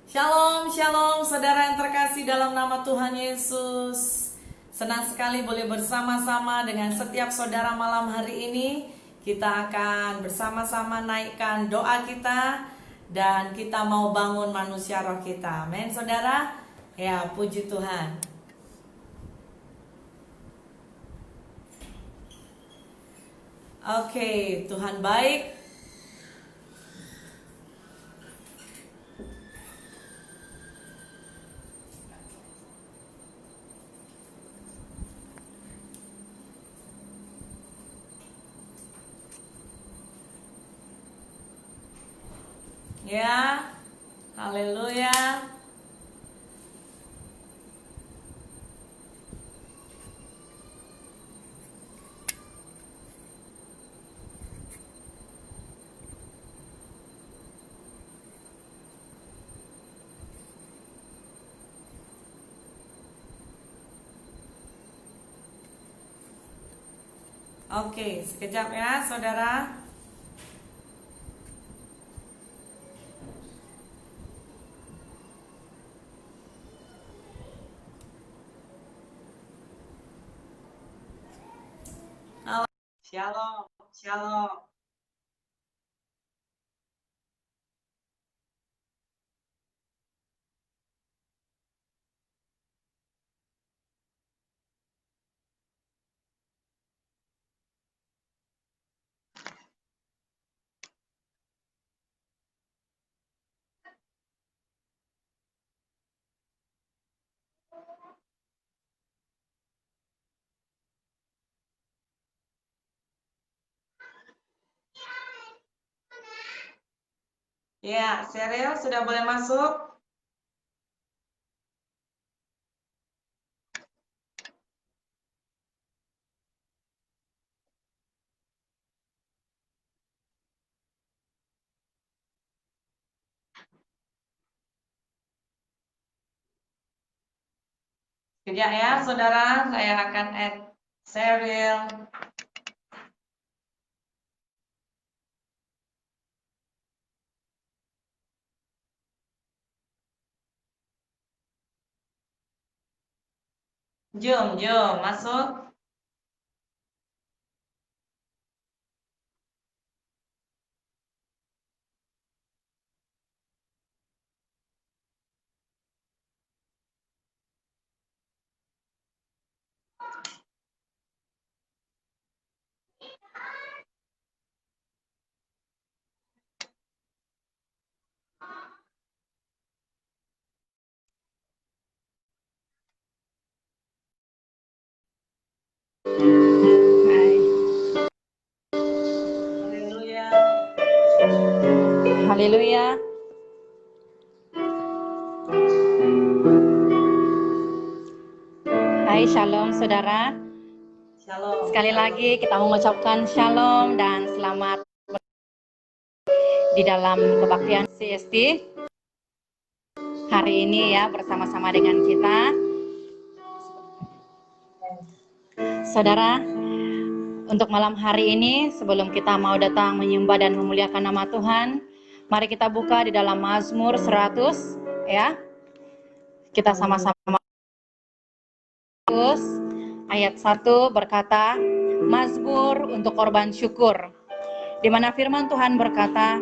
Shalom, shalom saudara yang terkasih dalam nama Tuhan Yesus. Senang sekali boleh bersama-sama dengan setiap saudara malam hari ini. Kita akan bersama-sama naikkan doa kita dan kita mau bangun manusia roh kita. Amin saudara. Ya, puji Tuhan. Oke, Tuhan baik. Ya, haleluya. Oke, sekejap ya saudara. Shalom, shalom. Ya, serial sudah boleh masuk. Sekejap ya saudara, saya akan add serial. Jom, masuk. Haleluya. Haleluya. Hai, shalom saudara. Shalom. Sekali lagi kita mengucapkan shalom dan selamat di dalam kebaktian CST hari ini ya, bersama-sama dengan kita. Saudara, untuk malam hari ini sebelum kita mau datang menyembah dan memuliakan nama Tuhan, mari kita buka di dalam Mazmur 100 ya. Kita sama-sama ayat 1 berkata, Mazmur untuk korban syukur. Di mana firman Tuhan berkata,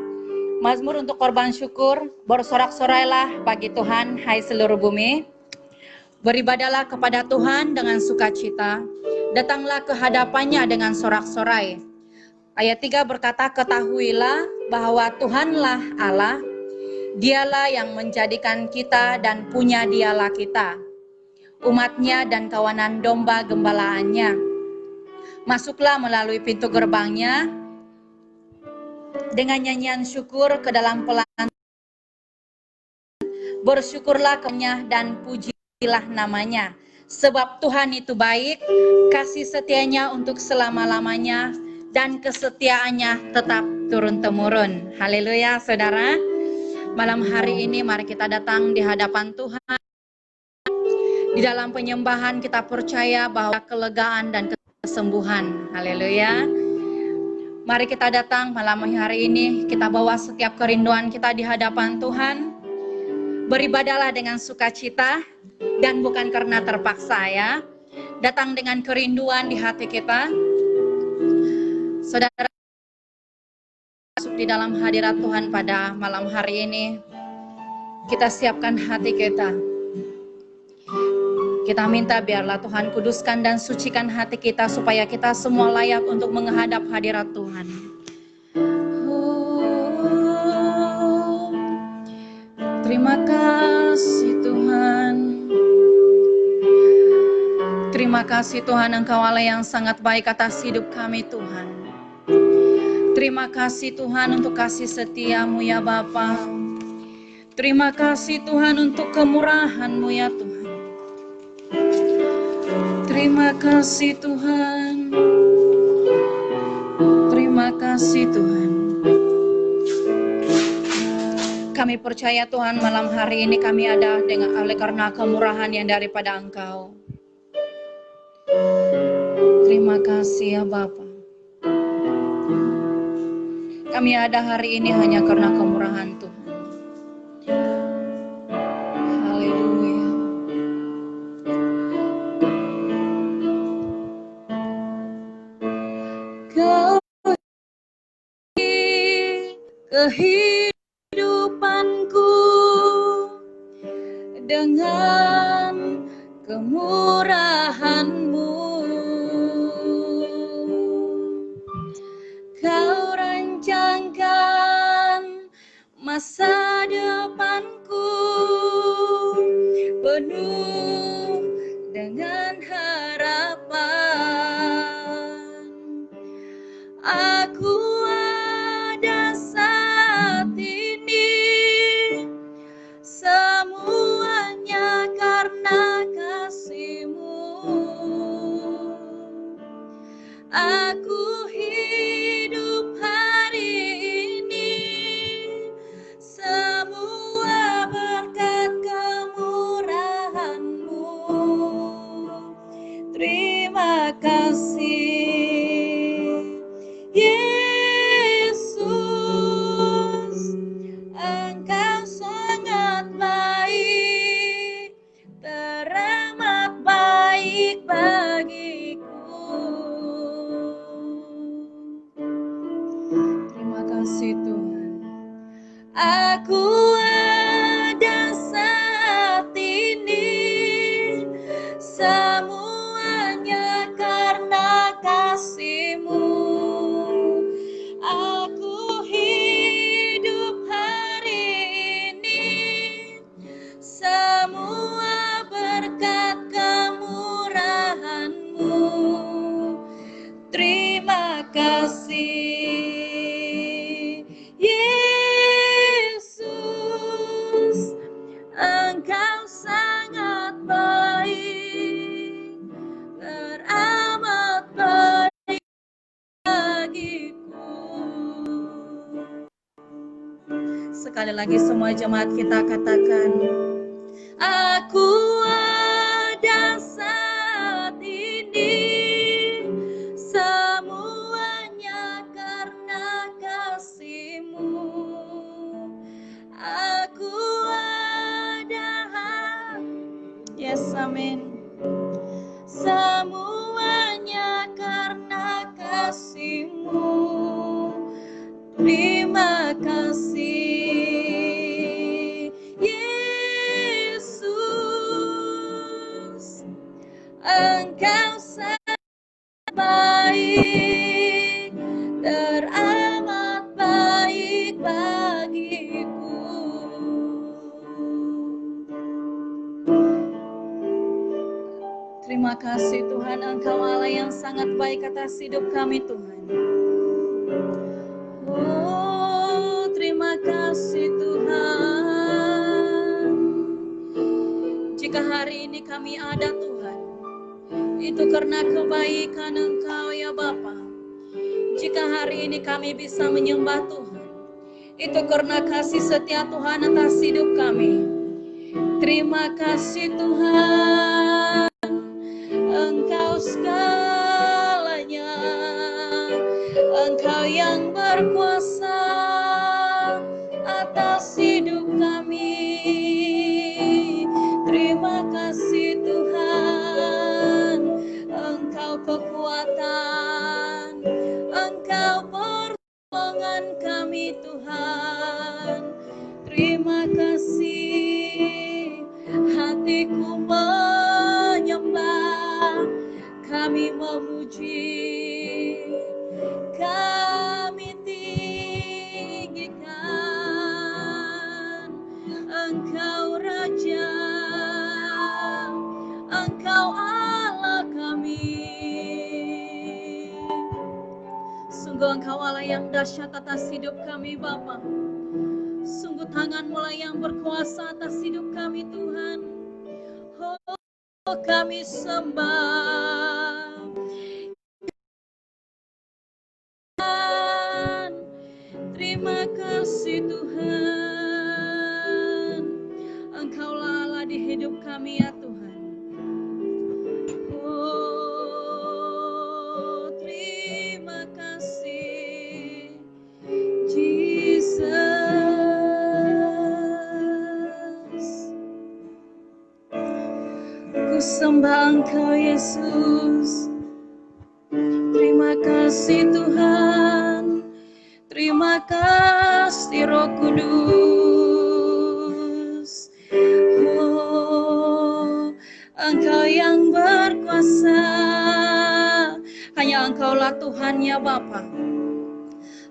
Mazmur untuk korban syukur, bersorak-sorailah bagi Tuhan, hai seluruh bumi. Beribadalah kepada Tuhan dengan sukacita, datanglah ke hadapannya dengan sorak-sorai. Ayat 3 berkata, ketahuilah bahwa Tuhanlah Allah, dialah yang menjadikan kita dan punya dialah kita, umatnya dan kawanan domba gembalaannya. Masuklah melalui pintu gerbangnya dengan nyanyian syukur ke dalam pelan. Bersyukurlah kepadanya dan pujilah namanya. Sebab Tuhan itu baik, kasih setianya untuk selama-lamanya, dan kesetiaannya tetap turun-temurun. Haleluya saudara. Malam hari ini mari kita datang di hadapan Tuhan. Di dalam penyembahan kita percaya bahwa kelegaan dan kesembuhan. Haleluya. Mari kita datang malam hari ini, kita bawa setiap kerinduan kita di hadapan Tuhan. Beribadalah dengan sukacita dan bukan karena terpaksa ya. Datang dengan kerinduan di hati kita. Saudara masuk di dalam hadirat Tuhan pada malam hari ini. Kita siapkan hati kita. Kita minta biarlah Tuhan kuduskan dan sucikan hati kita supaya kita semua layak untuk menghadap hadirat Tuhan. Oh, terima kasih Tuhan. Terima kasih Tuhan, Engkau Allah yang sangat baik atas hidup kami Tuhan. Terima kasih Tuhan untuk kasih setia-Mu ya Bapa. Terima kasih Tuhan untuk kemurahan-Mu ya Tuhan. Terima kasih Tuhan. Terima kasih Tuhan. Kami percaya Tuhan malam hari ini kami ada oleh karena kemurahan yang daripada Engkau. Terima kasih ya Bapa. Kami ada hari ini hanya karena kemurahan Tuhan. Haleluya. Kau kehidupanku dengan kemurahan-Mu. Kau rancangkan masa depanku penuh dengan harapan. Aku ada saat ini semuanya karena kasih-Mu. Aku hidup hari ini semua berkat kemurahan-Mu. Terima kasih Yesus, Engkau sangat baik, teramat baik bagiku. Terima kasih Tuhan. Aku ada saat ini semuanya karena kasih-Mu. Aku hidup hari ini semua berkat kemurahan-Mu. Terima kasih Yesus, Engkau sangat baik, teramat baik bagiku. Sekali lagi semua jemaat kita katakan, aku ada saat ini semuanya karena kasih-Mu. Aku ada, yes amin, semuanya karena kasih-Mu. Terima kasih Yesus, Engkau sangat baik, teramat baik bagiku. Terima kasih Tuhan, Engkau Allah yang sangat baik atas hidup kami Tuhan. Oh, terima kasih Tuhan. Jika hari ini kami ada Tuhan, itu karena kebaikan Engkau ya Bapa. Jika hari ini kami bisa menyembah Tuhan, itu karena kasih setia Tuhan atas hidup kami. Terima kasih Tuhan, Engkau segalanya, Engkau yang berkuasa atas hidup kami. kami memuji, kami tinggikan Engkau Raja, Engkau Allah kami. Sungguh Engkau Allah yang dahsyat atas hidup kami Bapa. Sungguh tangan-Mu lah yang berkuasa atas hidup kami Tuhan. Oh, kami sembah. Terima kasih Tuhan, Engkaulah Allah di hidup kami ya Tuhan. Oh, terima kasih Jesus. Ku sembah Engkau Yesus. Terima kasih Tuhan. Terima kasih Roh Kudus. Oh, Engkau yang berkuasa. Hanya Engkaulah Tuhan ya Bapa.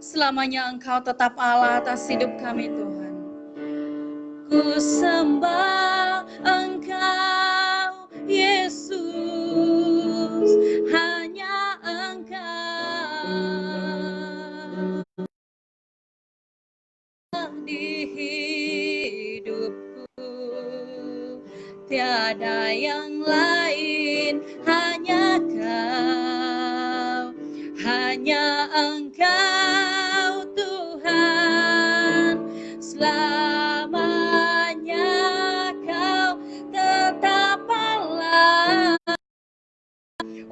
Selamanya Engkau tetap Allah atas hidup kami Tuhan. Ku sembah Engkau Yesus. Hanya Engkau di hidupku, tiada yang lain, hanya Kau, hanya Engkau Tuhan, selamanya Kau tetap Allah,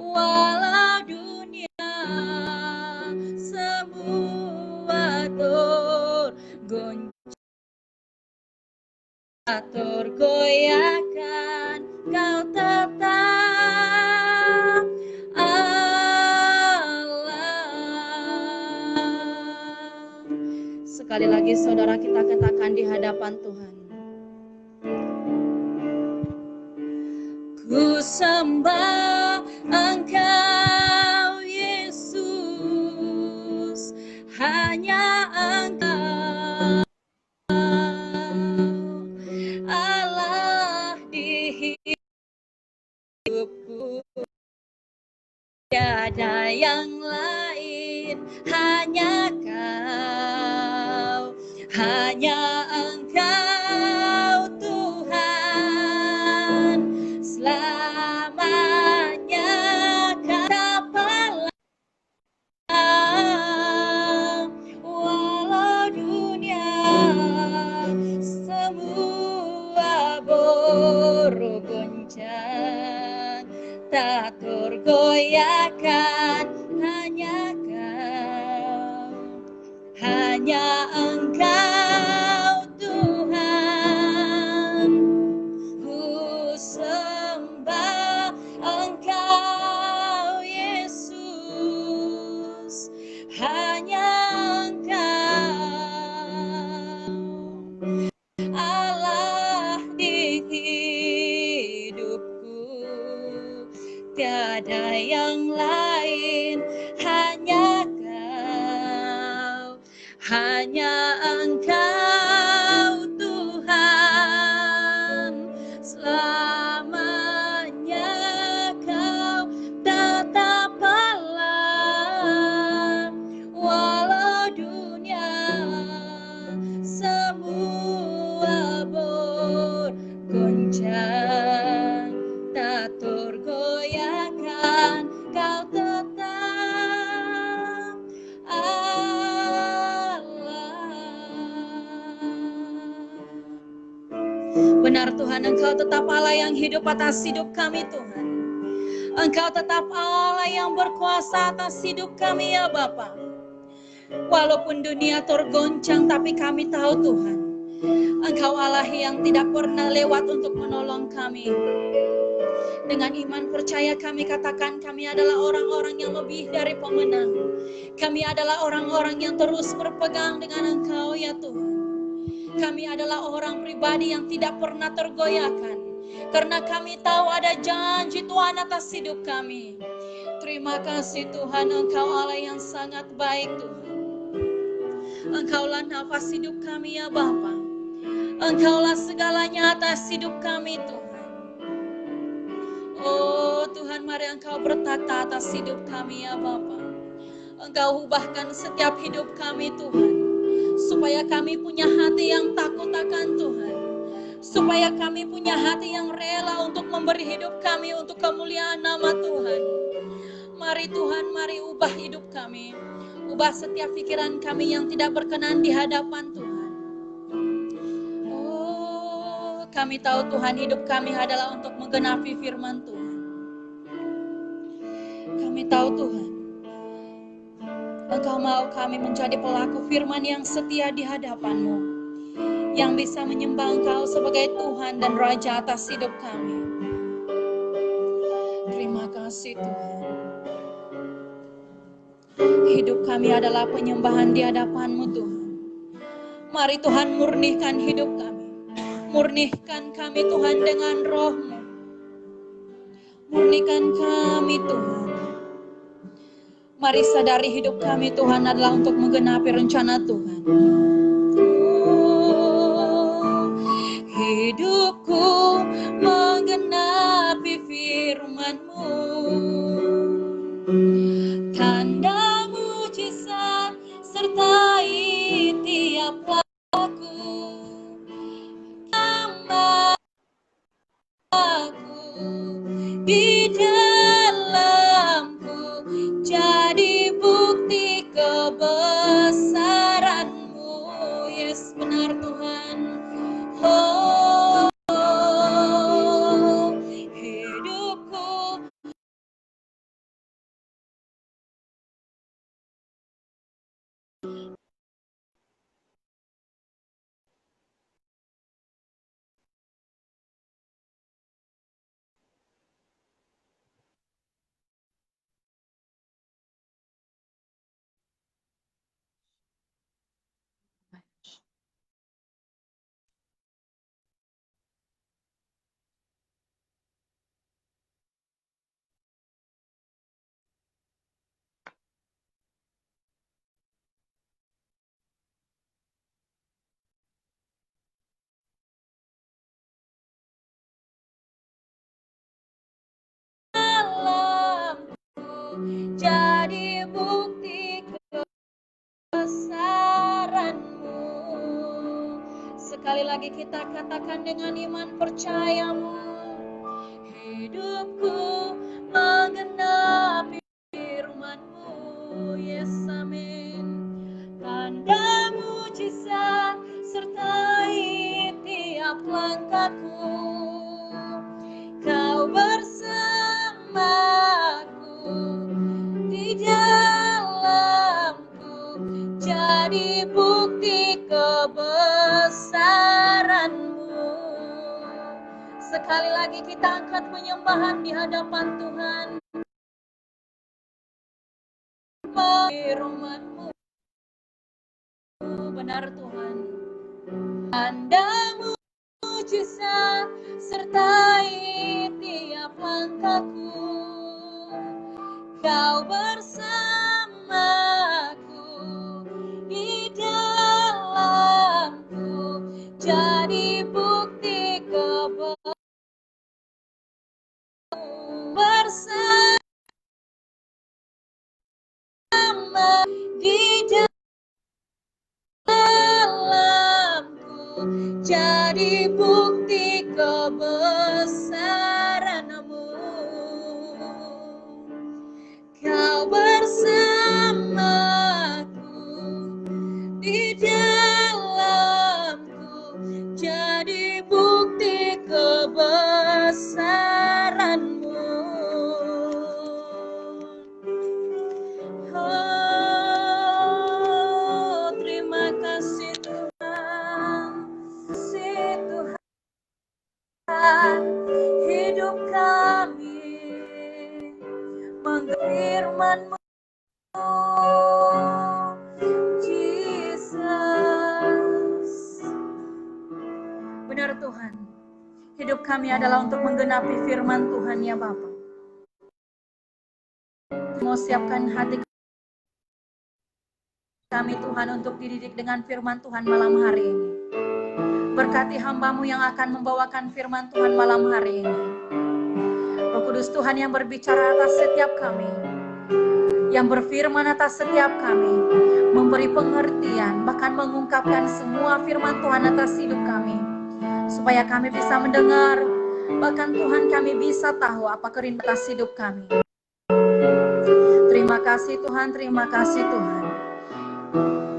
walau dunia semua tergoyahkan, Kau tetap Allah. Sekali lagi saudara kita katakan di hadapan Tuhan. Ku sembah Engkau Yesus, hanya Engkau Allah di hidupku, tiada yang lain, hanya Kau, hanya Engkau Tuhan, selamanya Kau Allah, walau dunia semua bergoncang, tak tergoyahkan, hanya Kau, hanya Engkau Tuhan. Ku sembah Engkau Yesus, hanya Engkau Allah di hidupku, tiada yang lain, hanya Kau, hanya Engkau Tuhan, selamanya Kau tetap Allah, walau dunia semua bergoncang, tak tergoyahkan, Kau tetap Allah. Benar Tuhan, Engkau tetap Allah yang hidup atas hidup kami Tuhan. Engkau tetap Allah yang berkuasa atas hidup kami ya Bapa. Walaupun dunia tergoncang, tapi kami tahu Tuhan, Engkau Allah yang tidak pernah lewat untuk menolong kami. Dengan iman percaya kami katakan, kami adalah orang-orang yang lebih dari pemenang. Kami adalah orang-orang yang terus berpegang dengan Engkau ya Tuhan. Kami adalah orang pribadi yang tidak pernah tergoyahkan, karena kami tahu ada janji Tuhan atas hidup kami. terima kasih Tuhan, Engkau Allah yang sangat baik Tuhan. Engkaulah nafas hidup kami ya Bapa. Engkaulah segalanya atas hidup kami Tuhan. Oh Tuhan, mari Engkau bertata atas hidup kami ya Bapa. Engkau ubahkan setiap hidup kami Tuhan, supaya kami punya hati yang takut akan Tuhan, supaya kami punya hati yang rela untuk memberi hidup kami untuk kemuliaan nama Tuhan. Mari Tuhan, mari ubah hidup kami, ubah setiap pikiran kami yang tidak berkenan di hadapan Tuhan. Oh, kami tahu Tuhan, hidup kami adalah untuk menggenapi firman Tuhan. Kami tahu Tuhan, Engkau mau kami menjadi pelaku firman yang setia di hadapan-Mu, yang bisa menyembah Engkau sebagai Tuhan dan Raja atas hidup kami. Terima kasih Tuhan. Hidup kami adalah penyembahan di hadapan-Mu Tuhan. Mari Tuhan murnikan hidup kami. Murnikan kami Tuhan dengan roh-Mu. Murnikan kami Tuhan. Mari sadari hidup kami Tuhan adalah untuk menggenapi rencana Tuhan. Oh, hidupku menggenapi firman-Mu. Tanda mujizat sertai tiap laku. Aku di dalamku jadi bukti kebesaran-Mu. Yes, benar Tuhan. Oh, hidupku jadi bukti kebesaran-Mu. Sekali lagi kita katakan dengan iman percayamu. Hidupku menggenapi firman-Mu. Yes, amin. Tanda mujizat sertai tiap langkahku. Kau bersamaku di dalamku, jadi bukti kebesaran-Mu. Sekali lagi kita angkat penyembahan di hadapan Tuhan. Firman-Mu benar Tuhan. Tanda mujizat sertai tiap langkahku. Kau bersamaku di dalamku, jadi bukti kebesaran-Mu. Bersama di dalamku, jadi bukti kebesaran-Mu. Kau bersamaku di dalamku, jadi bukti kebesaran-Mu. Oh, terima kasih Tuhan. Kasih Tuhan, hidup kami firman-Mu, Jesus. Benar Tuhan, hidup kami adalah untuk menggenapi firman Tuhan ya Bapa. mau siapkan hati kami Tuhan untuk dididik dengan firman Tuhan malam hari ini. Berkati hamba-Mu yang akan membawakan firman Tuhan malam hari ini. Roh Kudus Tuhan yang berbicara atas setiap kami, yang berfirman atas setiap kami, memberi pengertian, bahkan mengungkapkan semua firman Tuhan atas hidup kami, supaya kami bisa mendengar, bahkan Tuhan kami bisa tahu apa kerinduan atas hidup kami. Terima kasih Tuhan, terima kasih Tuhan.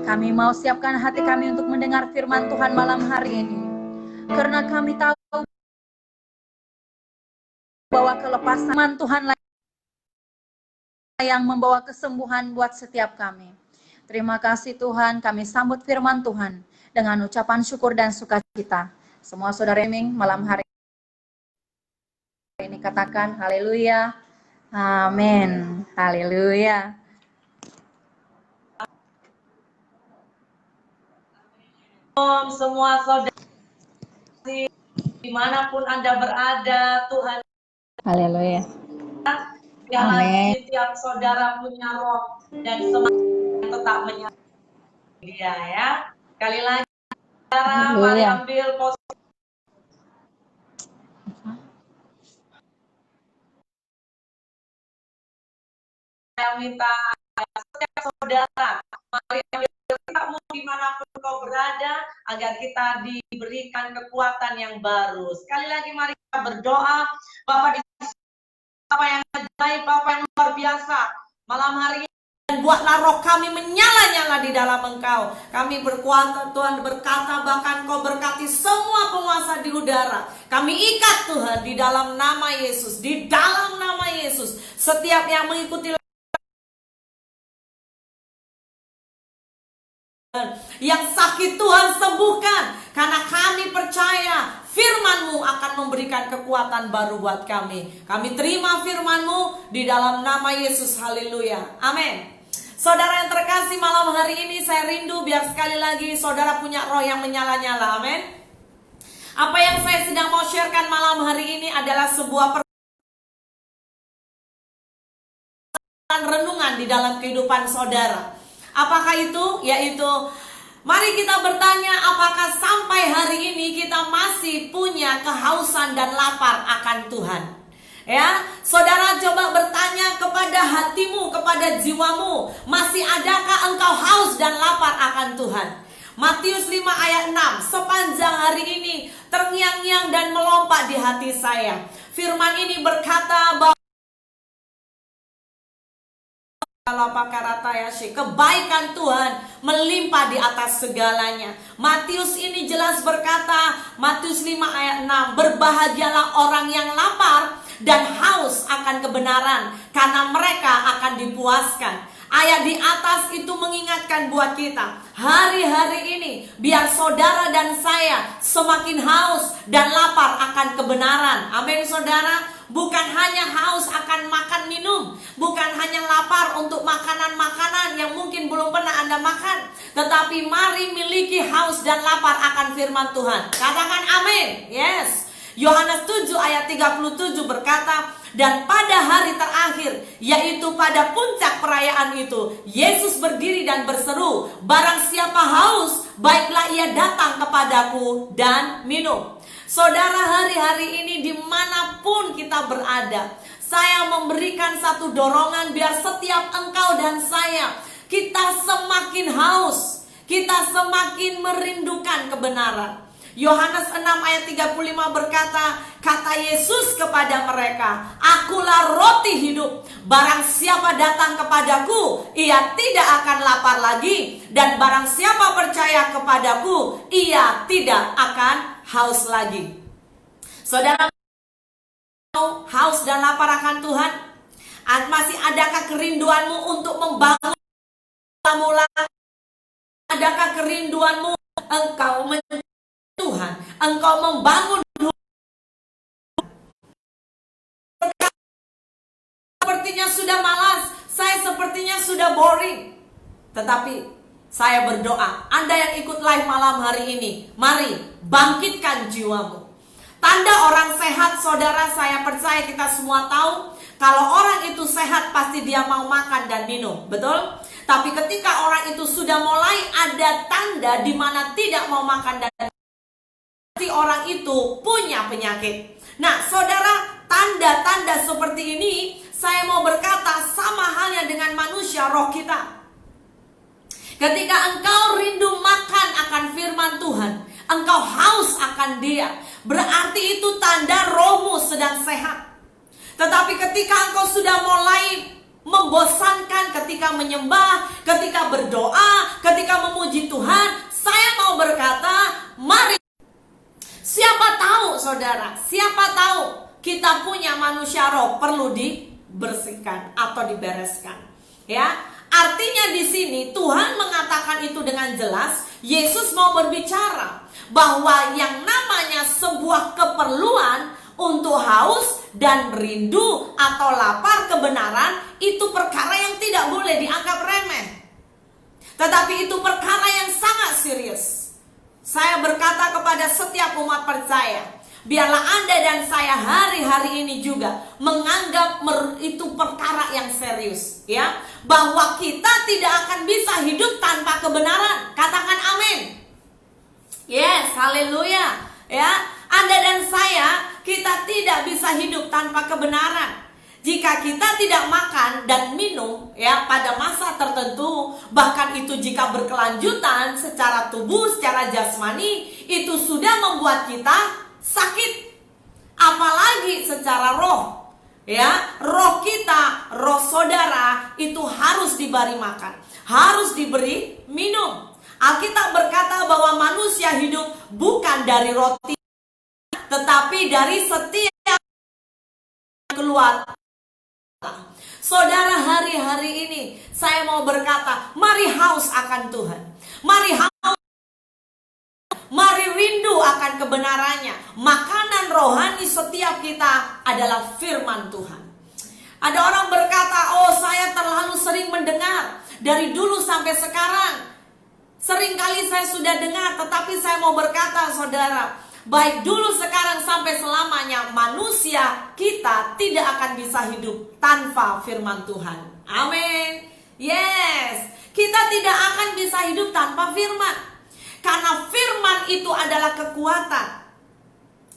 Kami mau siapkan hati kami untuk mendengar firman Tuhan malam hari ini, karena kami tahu bahwa kelepasan Tuhan yang membawa kesembuhan buat setiap kami. Terima kasih Tuhan, kami sambut firman Tuhan dengan ucapan syukur dan sukacita. Semua saudara Eming malam hari ini katakan haleluya, amin, haleluya. Semua saudara dimanapun Anda berada, Tuhan Haleluya. Amin. Setiap saudara punya roh dan semangat tetap menyertai dia ya. Sekali lagi saudara, mari ambil posisi. Saya minta setiap saudara, mari ambil kamu dimanapun kau berada, agar kita diberikan kekuatan yang baru. Sekali lagi mari kita berdoa. Bapak, apa yang ajaib, Bapak yang luar biasa malam hari ini, dan buatlah roh kami menyala-nyala di dalam Engkau. Kami berkuasa, Tuhan berkata, bahkan Kau berkati semua penguasa di udara. Kami ikat Tuhan di dalam nama Yesus, di dalam nama Yesus. Setiap yang mengikuti yang sakit Tuhan sembuhkan, karena kami percaya firman-Mu akan memberikan kekuatan baru buat kami. Kami terima firman-Mu di dalam nama Yesus, haleluya, amin. Saudara yang terkasih, malam hari ini saya rindu biar sekali lagi saudara punya roh yang menyala-nyala, amin. Apa yang saya sedang mau sharekan malam hari ini adalah sebuah renungan di dalam kehidupan saudara. Apakah itu? Yaitu mari kita bertanya, apakah sampai hari ini kita masih punya kehausan dan lapar akan Tuhan? Ya, saudara coba bertanya kepada hatimu, kepada jiwamu, masih adakah engkau haus dan lapar akan Tuhan? Matius 5 ayat 6, sepanjang hari ini terngiang-ngiang dan melompat di hati saya. Firman ini berkata bahwa kebaikan Tuhan melimpah di atas segalanya. Matius ini jelas berkata, Matius 5 ayat 6, berbahagialah orang yang lapar dan haus akan kebenaran, karena mereka akan dipuaskan. Ayat di atas itu mengingatkan buat kita, hari-hari ini biar saudara dan saya semakin haus dan lapar akan kebenaran. Amin saudara. Bukan hanya haus akan makan minum, bukan hanya lapar untuk makanan-makanan yang mungkin belum pernah Anda makan, tetapi mari miliki haus dan lapar akan firman Tuhan. Katakan amin. Yes. Yohanes 7 ayat 37 berkata, dan pada hari terakhir, yaitu pada puncak perayaan itu, Yesus berdiri dan berseru, barang siapa haus, baiklah ia datang kepadaku dan minum. Saudara, hari-hari ini dimanapun kita berada, saya memberikan satu dorongan biar setiap engkau dan saya, kita semakin haus, kita semakin merindukan kebenaran. Yohanes 6 ayat 35 berkata, kata Yesus kepada mereka, akulah roti hidup, barang siapa datang kepadaku, ia tidak akan lapar lagi, dan barang siapa percaya kepadaku, ia tidak akan haus lagi. Saudara, mau haus dan lapar akan Tuhan? Masih adakah kerinduanmu untuk membangun mula? Adakah kerinduanmu engkau Tuhan, engkau membangun sepertinya sudah malas, saya sepertinya sudah boring. Tetapi saya berdoa, Anda yang ikut live malam hari ini, mari bangkitkan jiwamu. Tanda orang sehat, saudara, saya percaya kita semua tahu, Kalau orang itu sehat pasti dia mau makan dan minum, betul? Tapi ketika orang itu sudah mulai ada tanda di mana tidak mau makan dan si orang itu punya penyakit. Nah, saudara, tanda-tanda seperti ini saya mau berkata sama halnya dengan manusia roh kita. Ketika engkau rindu makan akan firman Tuhan, engkau haus akan Dia, berarti itu tanda rohmu sedang sehat. Tetapi ketika engkau sudah mulai membosankan ketika menyembah, ketika berdoa, ketika memuji Tuhan, saya mau berkata, mari. Siapa tahu saudara, siapa tahu kita punya manusia roh perlu dibersihkan atau dibereskan. Ya, artinya di sini Tuhan mengatakan itu dengan jelas. Yesus mau berbicara bahwa yang namanya sebuah keperluan untuk haus dan rindu atau lapar kebenaran itu perkara yang tidak boleh dianggap remeh. Tetapi itu perkara yang sangat serius. Saya berkata kepada setiap umat percaya, biarlah Anda dan saya hari-hari ini juga menganggap itu perkara yang serius, ya, bahwa kita tidak akan bisa hidup tanpa kebenaran. Katakan amin. Yes, haleluya. Ya, Anda dan saya, kita tidak bisa hidup tanpa kebenaran. Jika kita tidak makan dan minum, ya, pada masa tertentu, bahkan itu jika berkelanjutan secara tubuh, secara jasmani, itu sudah membuat kita sakit. Apalagi secara roh, ya, roh kita, roh saudara itu harus diberi makan, harus diberi minum. Alkitab berkata bahwa manusia hidup bukan dari roti, tetapi dari setiap keluar. Saudara, hari-hari ini saya mau berkata, mari haus akan Tuhan. Mari haus, mari rindu akan kebenarannya. Makanan rohani setiap kita adalah firman Tuhan. Ada orang berkata, oh saya terlalu sering mendengar. Dari dulu sampai sekarang seringkali saya sudah dengar. Tetapi saya mau berkata saudara, baik dulu, sekarang, sampai selamanya, manusia kita tidak akan bisa hidup tanpa firman Tuhan. Amin. Yes, kita tidak akan bisa hidup tanpa firman. Karena firman itu adalah kekuatan.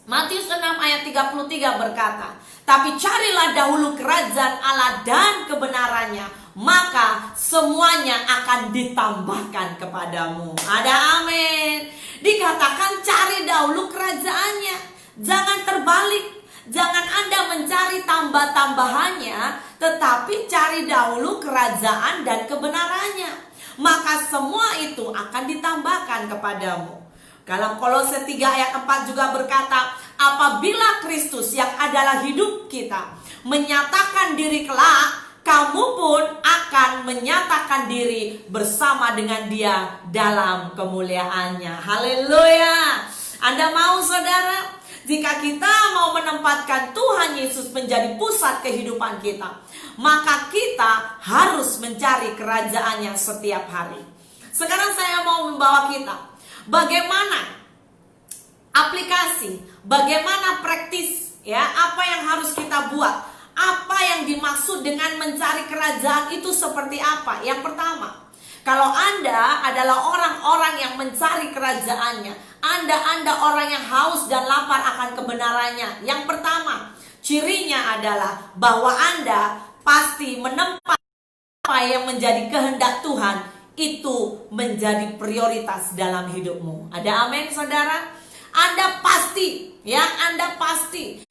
Matius 6 ayat 33 berkata, tapi carilah dahulu kerajaan Allah dan kebenarannya, maka semuanya akan ditambahkan kepadamu. Ada amin. Dikatakan cari dahulu kerajaannya. Jangan terbalik. Jangan Anda mencari tambah-tambahannya, tetapi cari dahulu kerajaan dan kebenarannya, maka semua itu akan ditambahkan kepadamu. Dalam Kolose 3 ayat 4 juga berkata, apabila Kristus yang adalah hidup kita menyatakan diri kelak, kamu pun akan menyatakan diri bersama dengan Dia dalam kemuliaannya. Haleluya. Anda mau saudara? Jika kita mau menempatkan Tuhan Yesus menjadi pusat kehidupan kita, maka kita harus mencari kerajaannya setiap hari. Sekarang saya mau membawa kita bagaimana aplikasi, bagaimana praktis, ya, apa yang harus kita buat. Apa yang dimaksud dengan mencari kerajaan itu seperti apa? Yang pertama, kalau Anda adalah orang-orang yang mencari kerajaannya, Anda orang yang haus dan lapar akan kebenarannya. Yang pertama, cirinya adalah bahwa Anda pasti menempatkan apa yang menjadi kehendak Tuhan itu menjadi prioritas dalam hidupmu. Ada amin saudara? Anda pasti, ya, Anda pasti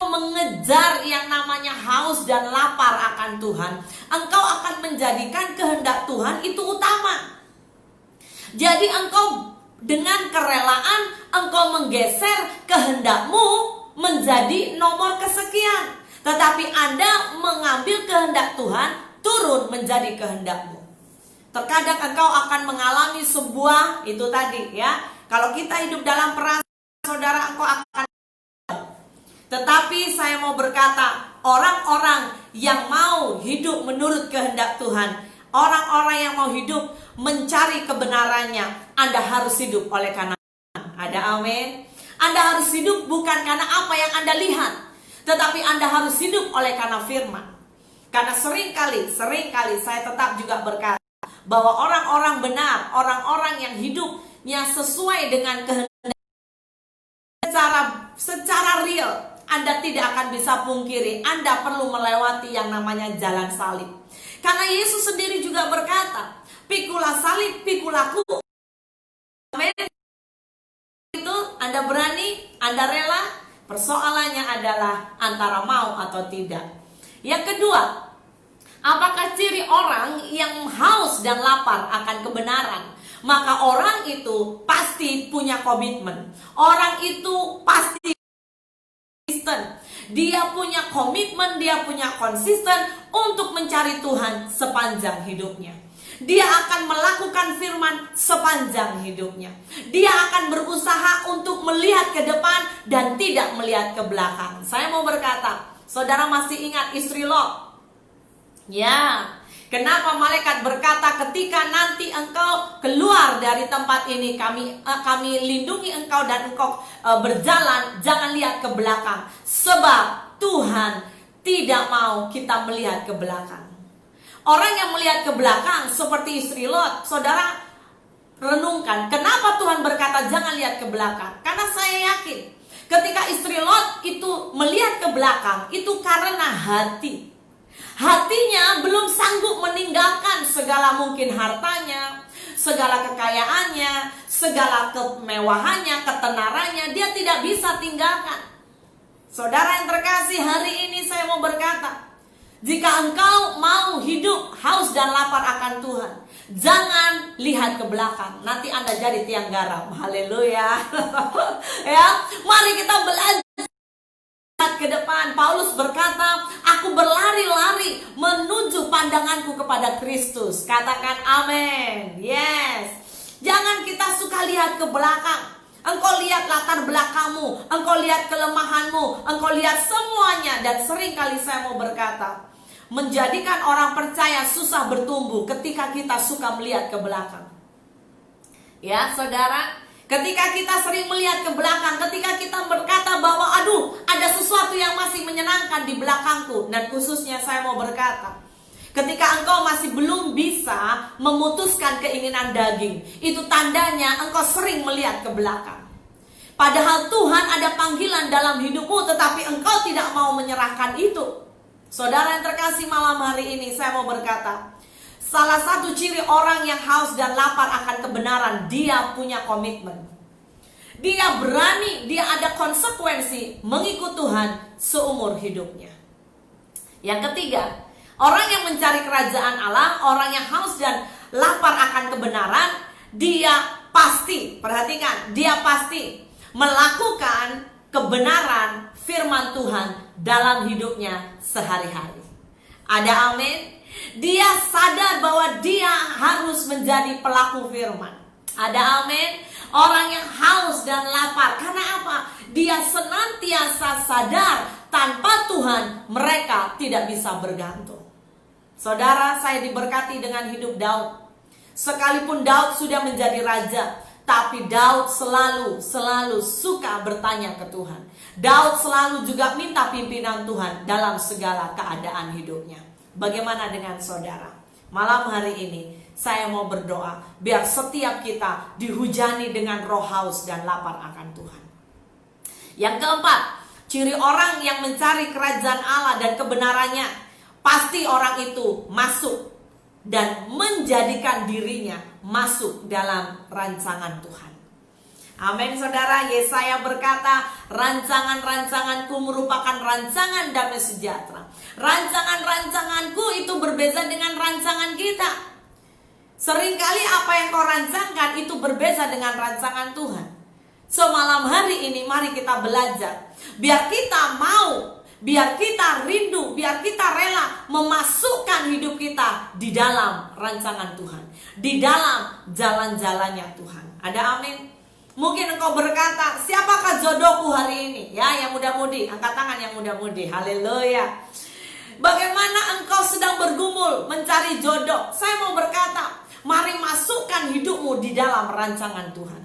mengejar yang namanya haus dan lapar akan Tuhan. Engkau akan menjadikan kehendak Tuhan itu utama. Jadi engkau dengan kerelaan engkau menggeser kehendakmu menjadi nomor kesekian. Tetapi Anda mengambil kehendak Tuhan turun menjadi kehendakmu. Terkadang engkau akan mengalami sebuah, itu tadi, ya, kalau kita hidup dalam perasaan saudara, engkau akan. Tetapi saya mau berkata, orang-orang yang mau hidup menurut kehendak Tuhan, orang-orang yang mau hidup mencari kebenarannya, Anda harus hidup oleh karena ada amin. Anda harus hidup bukan karena apa yang Anda lihat, tetapi Anda harus hidup oleh karena firman. Karena seringkali saya tetap juga berkata bahwa orang-orang benar, orang-orang yang hidupnya sesuai dengan kehendak secara real, Anda tidak akan bisa pungkiri Anda perlu melewati yang namanya jalan salib. Karena Yesus sendiri juga berkata, pikulah salib, pikulah aku. Amin. Itu Anda berani, Anda rela. Persoalannya adalah antara mau atau tidak. Yang kedua, apakah ciri orang yang haus dan lapar akan kebenaran? Maka orang itu pasti punya komitmen. Orang itu pasti konsisten. Dia punya komitmen, dia punya konsisten untuk mencari Tuhan sepanjang hidupnya. Dia akan melakukan firman sepanjang hidupnya. Dia akan berusaha untuk melihat ke depan dan tidak melihat ke belakang. Saya mau berkata, saudara masih ingat istri Lot? Ya, kenapa malaikat berkata ketika nanti engkau keluar dari tempat ini, kami lindungi engkau dan engkau berjalan, jangan lihat ke belakang. Sebab Tuhan tidak mau kita melihat ke belakang. Orang yang melihat ke belakang seperti istri Lot, saudara renungkan, kenapa Tuhan berkata jangan lihat ke belakang? Karena saya yakin ketika istri Lot itu melihat ke belakang, itu karena hatinya belum sanggup meninggalkan segala mungkin hartanya, segala kekayaannya, segala kemewahannya, ketenarannya, dia tidak bisa tinggalkan. Saudara yang terkasih, hari ini saya mau berkata, jika engkau mau hidup haus dan lapar akan Tuhan, jangan lihat ke belakang. Nanti Anda jadi tiang garam. Haleluya. Ya, mari kita belajar ke depan. Paulus berkata, aku berlari-lari menuju pandanganku kepada Kristus. Katakan amin. Yes. Jangan kita suka lihat ke belakang. Engkau lihat latar belakangmu, engkau lihat kelemahanmu, engkau lihat semuanya. Dan seringkali saya mau berkata, menjadikan orang percaya susah bertumbuh ketika kita suka melihat ke belakang. Ya saudara, ketika kita sering melihat ke belakang, ketika kita berkata bahwa aduh ada sesuatu yang masih menyenangkan di belakangku. Dan khususnya saya mau berkata, ketika engkau masih belum bisa memutuskan keinginan daging, itu tandanya engkau sering melihat ke belakang. Padahal Tuhan ada panggilan dalam hidupmu, tetapi engkau tidak mau menyerahkan itu. Saudara yang terkasih, malam hari ini saya mau berkata, salah satu ciri orang yang haus dan lapar akan kebenaran, dia punya komitmen. Dia berani, dia ada konsekuensi mengikut Tuhan seumur hidupnya. Yang ketiga, orang yang mencari kerajaan Allah, orang yang haus dan lapar akan kebenaran, dia pasti, perhatikan, dia pasti melakukan kebenaran firman Tuhan dalam hidupnya sehari-hari. Ada amin? Dia sadar bahwa dia harus menjadi pelaku firman. Ada amin? Orang yang haus dan lapar, karena apa? Dia senantiasa sadar tanpa Tuhan mereka tidak bisa bergantung. Saudara, saya diberkati dengan hidup Daud. Sekalipun Daud sudah menjadi raja, tapi Daud selalu suka bertanya ke Tuhan. Daud selalu juga minta pimpinan Tuhan dalam segala keadaan hidupnya. Bagaimana dengan saudara? Malam hari ini saya mau berdoa biar setiap kita dihujani dengan roh haus dan lapar akan Tuhan. Yang keempat, ciri orang yang mencari kerajaan Allah dan kebenarannya, pasti orang itu masuk dan menjadikan dirinya masuk dalam rancangan Tuhan. Amin saudara. Yesaya berkata, rancangan-rancanganku merupakan rancangan damai sejahtera. Rancangan-rancanganku itu berbeza dengan rancangan kita. Seringkali apa yang kau rancangkan itu berbeza dengan rancangan Tuhan. So malam hari ini mari kita belajar, biar kita mau, biar kita rindu, biar kita rela memasukkan hidup kita di dalam rancangan Tuhan, di dalam jalan-jalannya Tuhan. Ada amin? Mungkin engkau berkata, siapakah jodohku hari ini? Ya, yang muda-mudi, angkat tangan yang muda-mudi. Haleluya. Bagaimana engkau sedang bergumul mencari jodoh? Saya mau berkata, mari masukkan hidupmu di dalam rancangan Tuhan.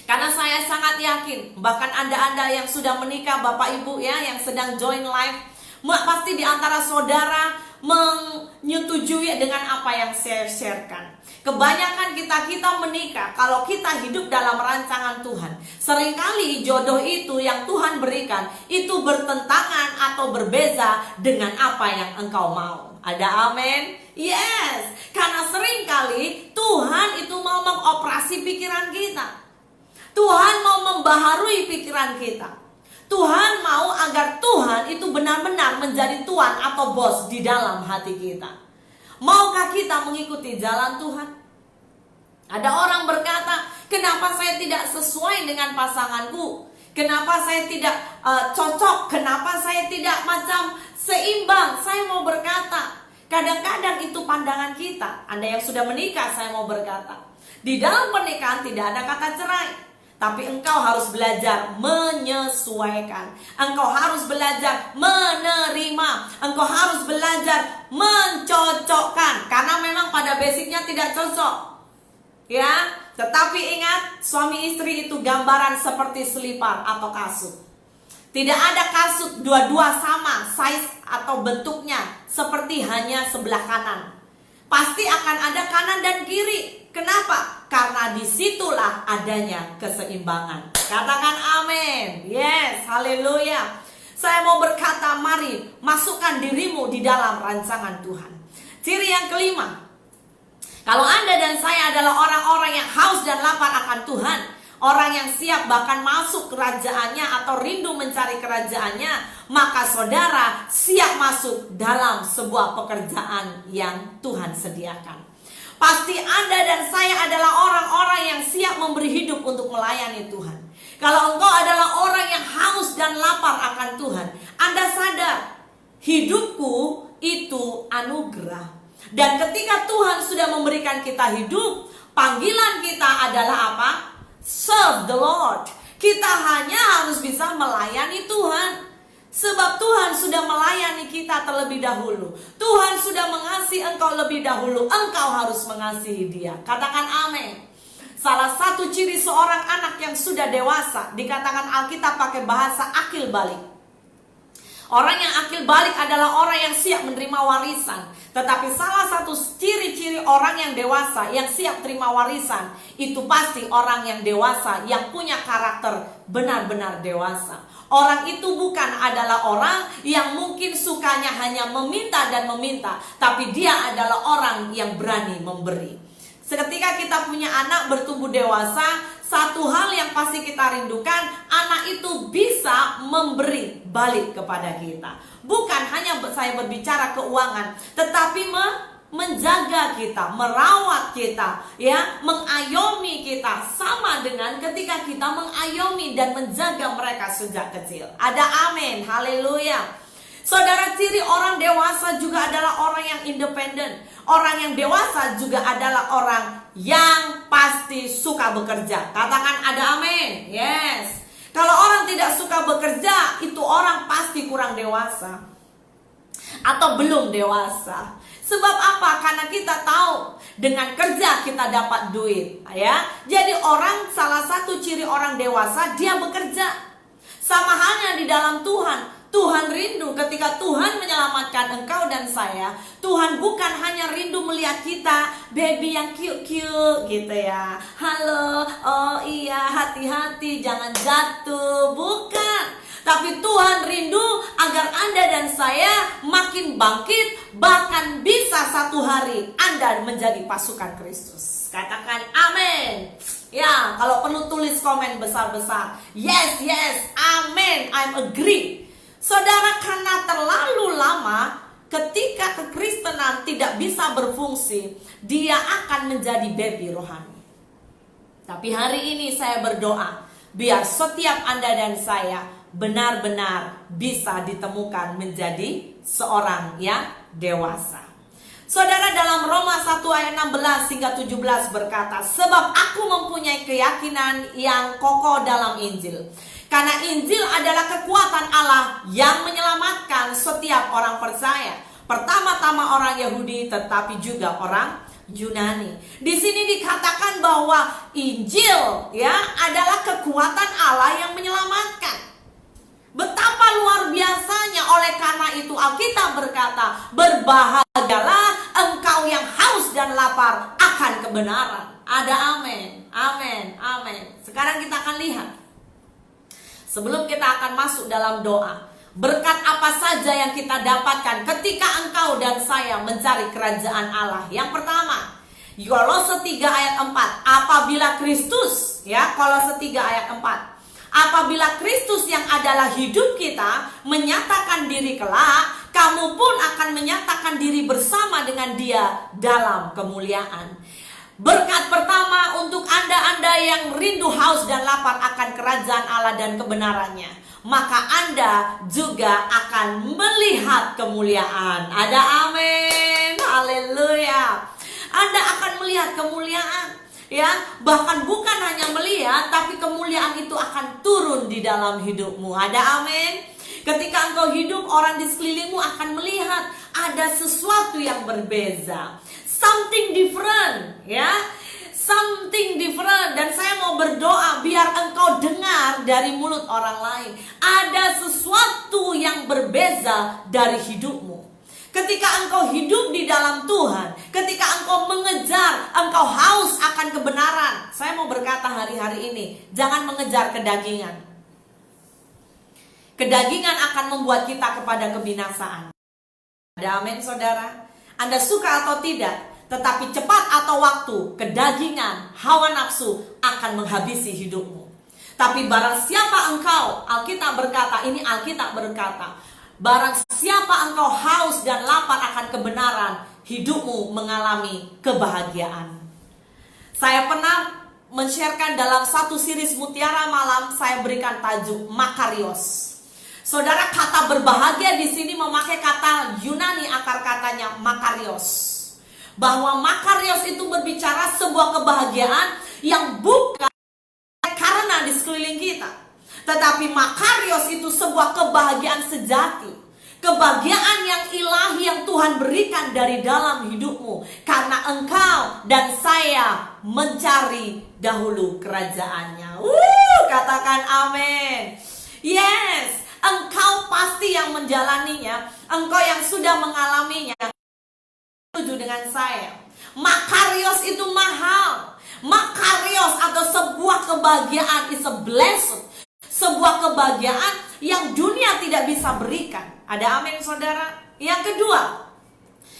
Karena saya sangat yakin, bahkan Anda-Anda yang sudah menikah, Bapak Ibu ya, yang sedang join live, pasti di antara saudara menyetujui dengan apa yang saya sharekan. Kebanyakan kita menikah, kalau kita hidup dalam rancangan Tuhan, seringkali jodoh itu yang Tuhan berikan itu bertentangan atau berbeza dengan apa yang engkau mau. Ada amin? Yes, karena seringkali Tuhan itu mau mengoperasi pikiran kita. Tuhan mau membaharui pikiran kita. Tuhan mau agar Tuhan itu benar-benar menjadi Tuhan atau bos di dalam hati kita. Maukah kita mengikuti jalan Tuhan? Ada orang berkata, kenapa saya tidak sesuai dengan pasanganku? Kenapa saya tidak cocok? Kenapa saya tidak macam seimbang? Saya mau berkata, kadang-kadang itu pandangan kita. Anda yang sudah menikah, saya mau berkata, di dalam pernikahan tidak ada kata cerai. Tapi engkau harus belajar menyesuaikan. Engkau harus belajar menerima. Engkau harus belajar mencocokkan. Karena memang pada basicnya tidak cocok. Ya, tetapi ingat, suami istri itu gambaran seperti selipar atau kasut. Tidak ada kasut dua-dua sama size atau bentuknya seperti hanya sebelah kanan. Pasti akan ada kanan dan kiri. Kenapa? Karena disitulah adanya keseimbangan. Katakan amin. Yes, haleluya. Saya mau berkata, mari masukkan dirimu di dalam rancangan Tuhan. Ciri yang kelima, kalau Anda dan saya adalah orang-orang yang haus dan lapar akan Tuhan, orang yang siap bahkan masuk kerajaannya atau rindu mencari kerajaannya, maka saudara siap masuk dalam sebuah pekerjaan yang Tuhan sediakan. Pasti Anda dan saya adalah orang-orang yang siap memberi hidup untuk melayani Tuhan. Kalau engkau adalah orang yang haus dan lapar akan Tuhan, Anda sadar hidupku itu anugerah. Dan ketika Tuhan sudah memberikan kita hidup, panggilan kita adalah apa? Serve the Lord. Kita hanya harus bisa melayani Tuhan. Sebab Tuhan sudah melayani kita terlebih dahulu. Tuhan sudah mengasihi engkau lebih dahulu. Engkau harus mengasihi dia. Katakan amin. Salah satu ciri seorang anak yang sudah dewasa, dikatakan Alkitab pakai bahasa akil balik. Orang yang akil balik adalah orang yang siap menerima warisan. Tetapi salah satu ciri-ciri orang yang dewasa yang siap terima warisan, itu pasti orang yang dewasa yang punya karakter benar-benar dewasa. Orang itu bukan adalah orang yang mungkin sukanya hanya meminta dan meminta, tapi dia adalah orang yang berani memberi. Seketika kita punya anak bertumbuh dewasa, satu hal yang pasti kita rindukan, anak itu bisa memberi balik kepada kita. Bukan hanya saya berbicara keuangan, tetapi menjaga kita, merawat kita, ya, mengayomi kita, sama dengan ketika kita mengayomi dan menjaga mereka sejak kecil. Ada amin, haleluya. Saudara, ciri orang dewasa juga adalah orang yang independen. Orang yang dewasa juga adalah orang yang pasti suka bekerja. Katakan ada amin. Yes. Kalau orang tidak suka bekerja, itu orang pasti kurang dewasa atau belum dewasa. Sebab apa? Karena kita tahu dengan kerja kita dapat duit, ya. Jadi salah satu ciri orang dewasa, dia bekerja. Sama halnya di dalam Tuhan. Tuhan rindu ketika Tuhan menyelamatkan engkau dan saya. Tuhan bukan hanya rindu melihat kita baby yang cute-cute gitu ya. Halo, oh iya, hati-hati jangan jatuh. Bukan. Tapi Tuhan rindu agar Anda dan saya makin bangkit, bahkan bisa satu hari Anda menjadi pasukan Kristus. Katakan amin. Ya, kalau perlu tulis komen besar-besar. Yes, yes, amin, I'm agree. Saudara, karena terlalu lama ketika kekristenan tidak bisa berfungsi, dia akan menjadi baby rohani. Tapi hari ini saya berdoa, biar setiap Anda dan saya benar-benar bisa ditemukan menjadi seorang yang dewasa. Saudara, dalam Roma 1 ayat 16 hingga 17 berkata, sebab aku mempunyai keyakinan yang kokoh dalam Injil. Karena Injil adalah kekuatan Allah yang menyelamatkan setiap orang percaya. Pertama-tama orang Yahudi, tetapi juga orang Yunani. Di sini dikatakan bahwa Injil ya adalah kekuatan Allah yang menyelamatkan. Betapa luar biasanya. Oleh karena itu Alkitab berkata, berbahagialah engkau yang haus dan lapar akan kebenaran. Ada amin. Amin. Amin. Sekarang kita akan lihat, sebelum kita akan masuk dalam doa, berkat apa saja yang kita dapatkan ketika engkau dan saya mencari kerajaan Allah. Yang pertama, Kolose 3 ayat 4. Apabila Kristus, ya, Kolose 3 ayat 4. Apabila Kristus yang adalah hidup kita menyatakan diri kelak, kamu pun akan menyatakan diri bersama dengan Dia dalam kemuliaan. Berkat pertama untuk Anda yang rindu, haus dan lapar akan kerajaan Allah dan kebenarannya, maka Anda juga akan melihat kemuliaan. Ada amin. Haleluya. Anda akan melihat kemuliaan, ya. Bahkan bukan hanya melihat, tapi kemuliaan itu akan turun di dalam hidupmu. Ada amin. Ketika engkau hidup, orang di sekelilingmu akan melihat ada sesuatu yang berbeza, something different, ya. Something different. Dan saya mau berdoa biar engkau dengar dari mulut orang lain, ada sesuatu yang berbeza dari hidupmu. Ketika engkau hidup di dalam Tuhan, ketika engkau mengejar, engkau haus akan kebenaran. Saya mau berkata hari-hari ini, jangan mengejar kedagingan. Kedagingan akan membuat kita kepada kebinasaan. Ada amin, saudara. Anda suka atau tidak, tetapi cepat atau waktu, kedagingan, hawa nafsu akan menghabisi hidupmu. Tapi barang siapa engkau, Alkitab berkata, ini Alkitab berkata, barang siapa engkau haus dan lapar akan kebenaran, hidupmu mengalami kebahagiaan. Saya pernah men-sharekan dalam satu series Mutiara Malam, saya berikan tajuk Makarios. Saudara, kata berbahagia di sini memakai kata Yunani, akar katanya Makarios. Bahwa Makarios itu berbicara sebuah kebahagiaan yang bukan karena di sekeliling kita, tetapi Makarios itu sebuah kebahagiaan sejati, kebahagiaan yang ilahi yang Tuhan berikan dari dalam hidupmu, karena engkau dan saya mencari dahulu kerajaannya. Katakan amin. Yes, engkau pasti yang menjalaninya, engkau yang sudah mengalaminya. Setuju dengan saya, Makarios itu mahal. Makarios atau sebuah kebahagiaan is a blessing, sebuah kebahagiaan yang dunia tidak bisa berikan. Ada amin, saudara. Yang kedua,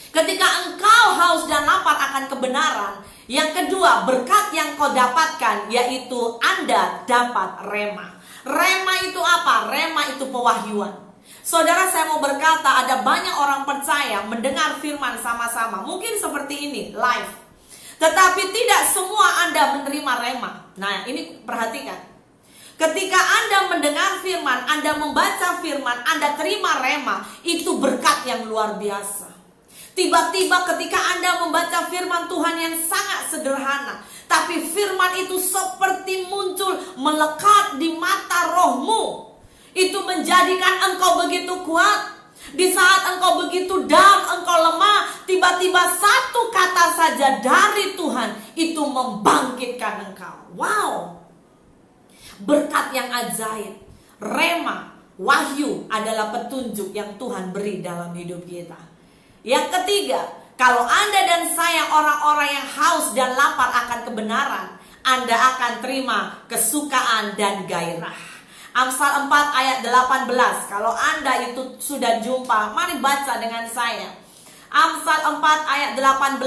ketika engkau haus dan lapar akan kebenaran, yang kedua, berkat yang kau dapatkan yaitu Anda dapat rema. Rema itu apa? Rema itu pewahyuan. Saudara, saya mau berkata, ada banyak orang percaya mendengar firman sama-sama, mungkin seperti ini, live. Tetapi tidak semua Anda menerima rema. Nah, ini perhatikan. Ketika Anda mendengar firman, Anda membaca firman, Anda terima rema, itu berkat yang luar biasa. Tiba-tiba ketika Anda membaca firman Tuhan yang sangat sederhana, tapi firman itu seperti muncul, melekat di mata rohmu. Itu menjadikan engkau begitu kuat. Di saat engkau begitu down, engkau lemah, tiba-tiba satu kata saja dari Tuhan itu membangkitkan engkau. Wow. Berkat yang ajaib. Rema, wahyu adalah petunjuk yang Tuhan beri dalam hidup kita. Yang ketiga, kalau Anda dan saya orang-orang yang haus dan lapar akan kebenaran, Anda akan terima kesukaan dan gairah. Amsal 4 ayat 18. Kalau Anda itu sudah jumpa, mari baca dengan saya. Amsal 4 ayat 18.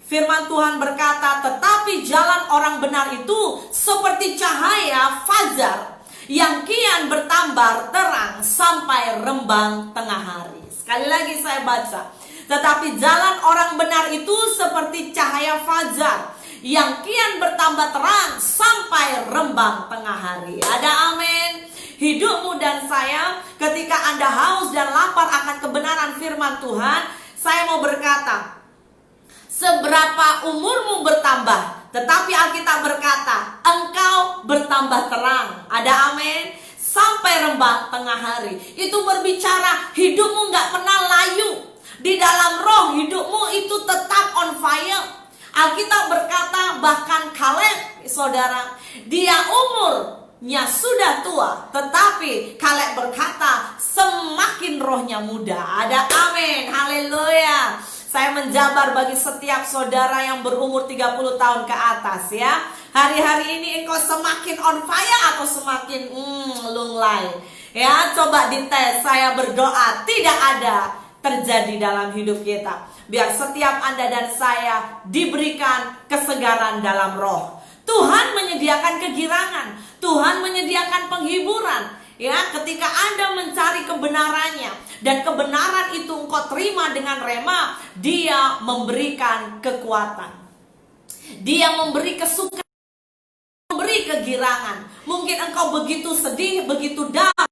Firman Tuhan berkata, tetapi jalan orang benar itu seperti cahaya fajar yang kian bertambah terang sampai rembang tengah hari. Sekali lagi saya baca. Tetapi jalan orang benar itu seperti cahaya fajar yang kian bertambah terang sampai rembang tengah hari. Ada amin. Hidupmu dan saya, ketika Anda haus dan lapar akan kebenaran firman Tuhan, saya mau berkata, seberapa umurmu bertambah, tetapi Alkitab berkata, engkau bertambah terang. Ada amin. Sampai rembang tengah hari. Itu berbicara hidupmu gak pernah layu. Di dalam roh hidupmu itu tetap on fire. Alkitab berkata bahkan Kaleb, saudara, dia umurnya sudah tua, tetapi Kaleb berkata semakin rohnya muda. Ada amin, haleluya. Saya menjabar bagi setiap saudara yang berumur 30 tahun ke atas ya. Hari-hari ini engkau semakin on fire atau semakin lunglai? Ya, coba dites. Saya berdoa tidak ada terjadi dalam hidup kita. Biar setiap Anda dan saya diberikan kesegaran dalam roh. Tuhan menyediakan kegirangan, Tuhan menyediakan penghiburan. Ya, ketika Anda mencari kebenarannya dan kebenaran itu engkau terima dengan rema, Dia memberikan kekuatan. Dia memberi kesukaan, memberi kegirangan. Mungkin engkau begitu sedih, begitu down,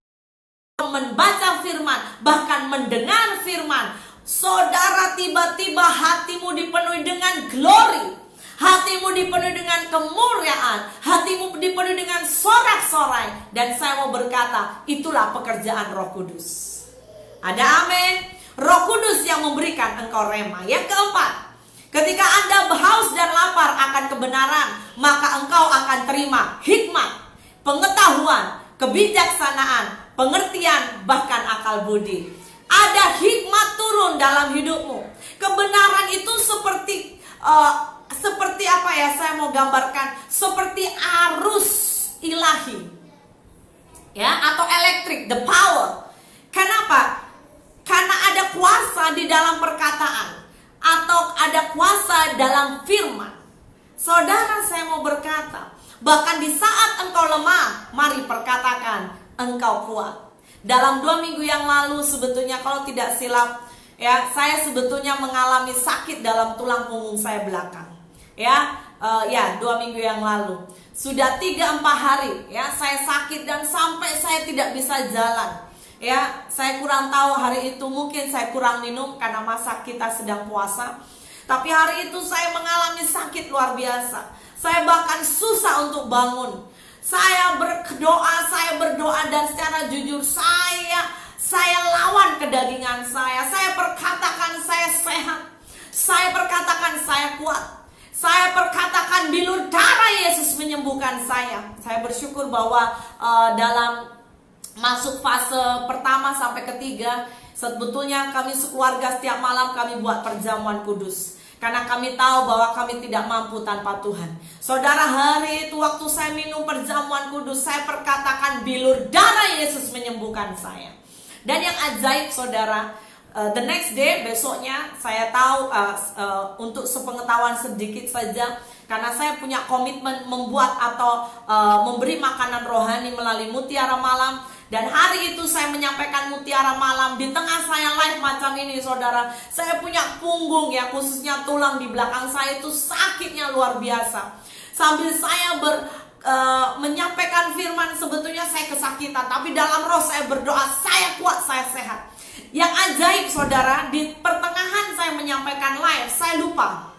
membaca firman, bahkan mendengar firman. Saudara, tiba-tiba hatimu dipenuhi dengan glory, hatimu dipenuhi dengan kemuliaan, hatimu dipenuhi dengan sorak-sorai. Dan saya mau berkata, itulah pekerjaan Roh Kudus. Ada amin. Roh Kudus yang memberikan engkau rema. Yang keempat, ketika Anda haus dan lapar akan kebenaran, maka engkau akan terima hikmat, pengetahuan, kebijaksanaan, pengertian, bahkan akal budi. Ada hikmat turun dalam hidupmu. Kebenaran itu seperti apa ya, saya mau gambarkan seperti arus ilahi ya, atau elektrik, the power. Kenapa? Karena ada kuasa di dalam perkataan, atau ada kuasa dalam firman. Saudara, saya mau berkata, bahkan di saat engkau lemah, mari perkatakan engkau kuat. Dalam 2 minggu yang lalu sebetulnya, kalau tidak silap ya, saya sebetulnya mengalami sakit dalam tulang punggung saya belakang. Ya, 2 minggu yang lalu. Sudah 3-4 hari ya saya sakit dan sampai saya tidak bisa jalan. Ya, saya kurang tahu hari itu, mungkin saya kurang minum karena masa kita sedang puasa. Tapi hari itu saya mengalami sakit luar biasa. Saya bahkan susah untuk bangun. Saya berdoa dan secara jujur saya lawan kedagingan saya. Saya perkatakan saya sehat. Saya perkatakan saya kuat. Saya perkatakan bilur darah Yesus menyembuhkan saya. Saya bersyukur bahwa dalam masuk fase pertama sampai ketiga, sebetulnya kami sekeluarga setiap malam kami buat perjamuan kudus. Karena kami tahu bahwa kami tidak mampu tanpa Tuhan. Saudara, hari itu waktu saya minum perjamuan kudus, saya perkatakan bilur darah Yesus menyembuhkan saya. Dan yang ajaib, saudara, the next day, besoknya saya tahu, untuk sepengetahuan sedikit saja, karena saya punya komitmen membuat atau memberi makanan rohani melalui Mutiara Malam. Dan hari itu saya menyampaikan Mutiara Malam. Di tengah saya live macam ini, saudara, saya punya punggung ya, khususnya tulang di belakang saya itu sakitnya luar biasa. Sambil saya menyampaikan firman, sebetulnya saya kesakitan, tapi dalam roh saya berdoa, saya kuat, saya sehat. Yang ajaib, saudara, di pertengahan saya menyampaikan live, saya lupa.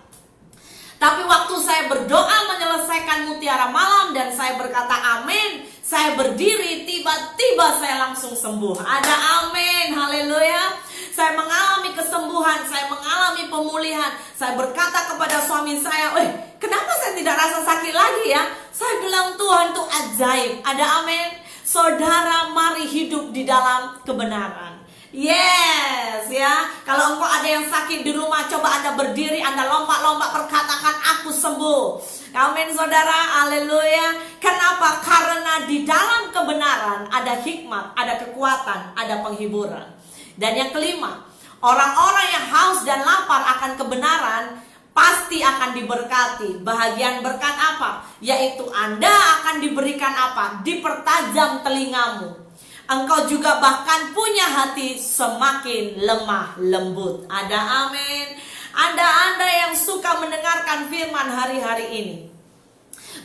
Tapi waktu saya berdoa menyelesaikan Mutiara Malam dan saya berkata amin, saya berdiri, tiba-tiba saya langsung sembuh. Ada amin, haleluya. Saya mengalami kesembuhan, saya mengalami pemulihan. Saya berkata kepada suami saya, kenapa saya tidak rasa sakit lagi ya? Saya bilang, Tuhan itu ajaib. Ada amin. Saudara, mari hidup di dalam kebenaran. Yes ya. Kalau engkau ada yang sakit di rumah, coba Anda berdiri, Anda lompat-lompat perkatakan aku sembuh. Amin, saudara, haleluya. Kenapa? Karena di dalam kebenaran ada hikmat, ada kekuatan, ada penghiburan. Dan yang kelima, orang-orang yang haus dan lapar akan kebenaran pasti akan diberkati. Bahagian berkat apa? Yaitu Anda akan diberikan apa? Dipertajam telingamu. Engkau juga bahkan punya hati semakin lemah lembut. Ada amin. Anda yang suka mendengarkan firman hari-hari ini,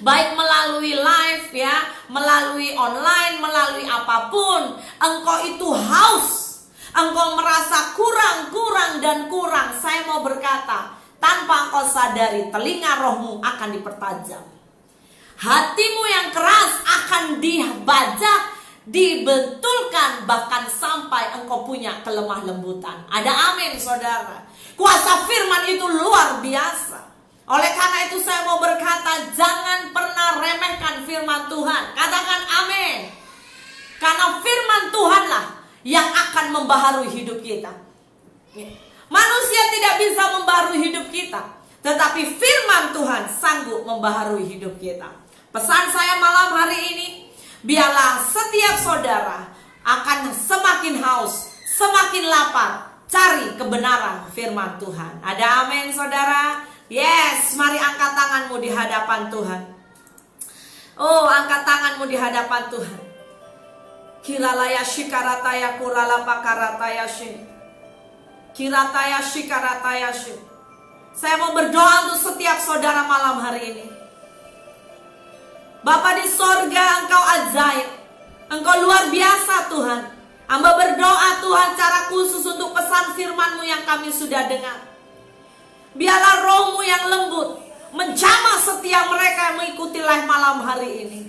baik melalui live ya, melalui online, melalui apapun, engkau itu haus, engkau merasa kurang dan kurang. Saya mau berkata, tanpa engkau sadari, telinga rohmu akan dipertajam. Hatimu yang keras akan dibajak, dibetulkan, bahkan sampai engkau punya kelemah lembutan. Ada amin, saudara. Kuasa firman itu luar biasa. Oleh karena itu saya mau berkata, jangan pernah remehkan firman Tuhan. Katakan amin. Karena firman Tuhanlah yang akan membaharui hidup kita. Manusia tidak bisa membaharui hidup kita, tetapi firman Tuhan sanggup membaharui hidup kita. Pesan saya malam hari ini, biarlah setiap saudara akan semakin haus, semakin lapar, cari kebenaran firman Tuhan. Ada amin saudara? Yes, mari angkat tanganmu di hadapan Tuhan. Oh, angkat tanganmu di hadapan Tuhan. Kiralaya shikarataya kurala pakarataya shi. Kirataya shikarataya shi. Saya mau berdoa untuk setiap saudara malam hari ini. Bapa di sorga, Engkau ajaib, Engkau luar biasa Tuhan. Hamba berdoa Tuhan cara khusus untuk pesan firman-Mu yang kami sudah dengar. Biarlah roh-Mu yang lembut menjamah setiap mereka yang mengikuti live malam hari ini.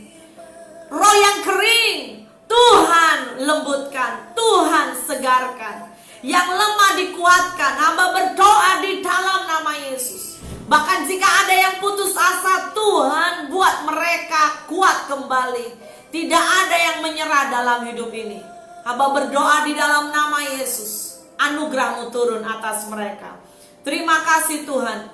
Roh yang kering Tuhan lembutkan, Tuhan segarkan. Yang lemah dikuatkan. Hamba berdoa di dalam nama Yesus. Bahkan jika ada yang putus asa, Tuhan buat mereka kuat kembali. Tidak ada yang menyerah dalam hidup ini. Hamba berdoa di dalam nama Yesus. Anugerah-Mu turun atas mereka. Terima kasih Tuhan.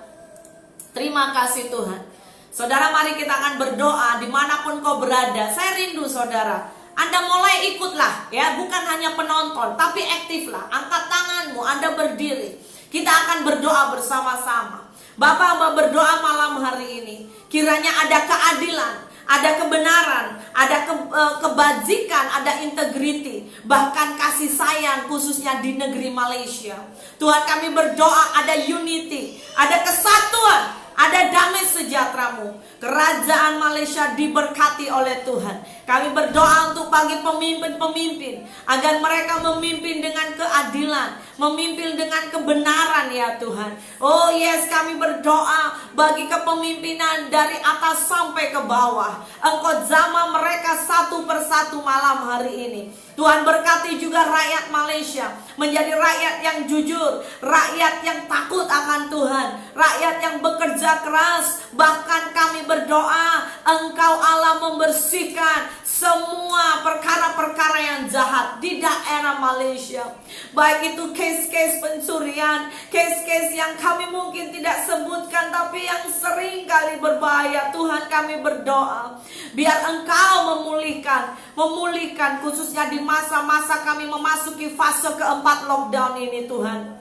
Terima kasih Tuhan. Saudara, mari kita akan berdoa dimanapun kau berada. Saya rindu saudara, Anda mulai ikutlah ya, bukan hanya penonton, tapi aktiflah. Angkat tanganmu, Anda berdiri. Kita akan berdoa bersama-sama. Bapak, hamba berdoa malam hari ini, kiranya ada keadilan, ada kebenaran, ada kebajikan, ada integriti, bahkan kasih sayang khususnya di negeri Malaysia. Tuhan, kami berdoa ada unity, ada kesatuan, ada damai sejahtera-Mu. Kerajaan Malaysia diberkati oleh Tuhan. Kami berdoa untuk bagi pemimpin-pemimpin, agar mereka memimpin dengan keadilan, memimpin dengan kebenaran ya Tuhan. Oh yes, kami berdoa bagi kepemimpinan dari atas sampai ke bawah. Engkau jamah mereka satu persatu malam hari ini. Tuhan, berkati juga rakyat Malaysia menjadi rakyat yang jujur, rakyat yang takut akan Tuhan, rakyat yang bekerja keras. Bahkan kami berdoa Engkau Allah membersihkan semua perkara-perkara yang jahat di daerah Malaysia. Baik itu case-case pencurian, case-case yang kami mungkin tidak sebutkan, tapi yang sering kali berbahaya. Tuhan, kami berdoa biar Engkau memulihkan khususnya di masa-masa kami memasuki fase keempat lockdown ini Tuhan.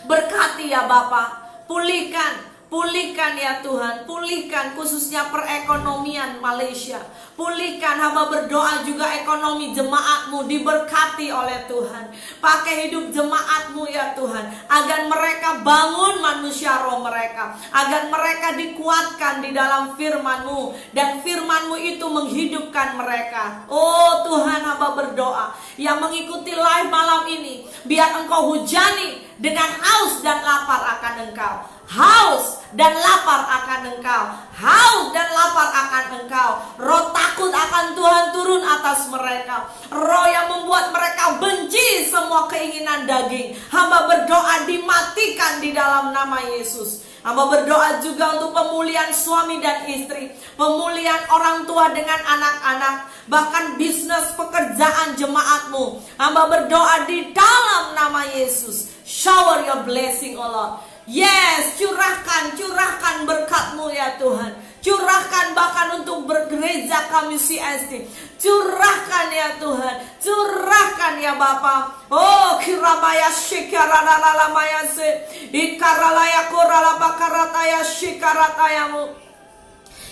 Berkati ya Bapak, pulihkan ya Tuhan, pulihkan khususnya perekonomian Malaysia. Pulihkan, hamba berdoa juga ekonomi jemaat-Mu diberkati oleh Tuhan. Pakai hidup jemaat-Mu ya Tuhan, agar mereka bangun manusia roh mereka, agar mereka dikuatkan di dalam firman-Mu, dan firman-Mu itu menghidupkan mereka. Oh Tuhan, hamba berdoa yang mengikuti live malam ini, biar Engkau hujani dengan haus dan lapar akan Engkau. Haus dan lapar akan Engkau, haus dan lapar akan Engkau. Roh takut akan Tuhan turun atas mereka, roh yang membuat mereka benci semua keinginan daging. Hamba berdoa dimatikan di dalam nama Yesus. Hamba berdoa juga untuk pemulihan suami dan istri, pemulihan orang tua dengan anak-anak, bahkan bisnis pekerjaan jemaat-Mu. Hamba berdoa di dalam nama Yesus. Shower your blessing, oh Lord. Yes, curahkan berkat-Mu ya Tuhan. Curahkan bahkan untuk bergereja kami CST. Curahkan ya Tuhan, curahkan ya Bapa. Oh kirabaya shikaralalaya se ikaralaya korala bakarataya shikaratayamu.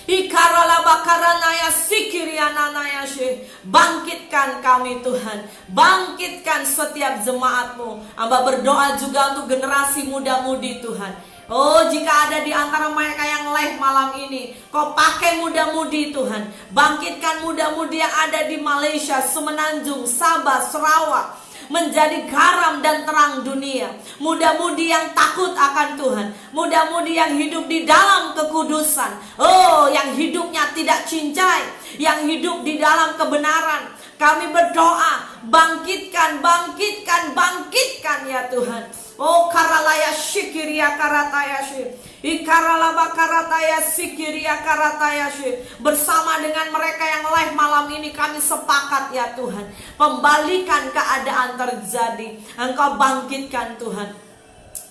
Ikarala bakaranaya sikiriananaya she. Bangkitkan kami Tuhan, bangkitkan setiap jemaat-Mu. Hamba berdoa juga untuk generasi muda-mudi Tuhan. Oh, jika ada di antara mereka yang live malam ini, Kau pakai muda-mudi Tuhan. Bangkitkan muda-mudi yang ada di Malaysia, Semenanjung, Sabah, Sarawak, menjadi garam dan terang dunia. Muda-mudi yang takut akan Tuhan, muda-mudi yang hidup di dalam kekudusan. Oh, yang hidupnya tidak cincai, yang hidup di dalam kebenaran. Kami berdoa, bangkitkan ya Tuhan. Oh karalaya shikiria karataya shi. Ikaralaba karataya sikiria karataya shi. Bersama dengan mereka yang live malam ini kami sepakat ya Tuhan, pembalikan keadaan terjadi. Engkau bangkitkan Tuhan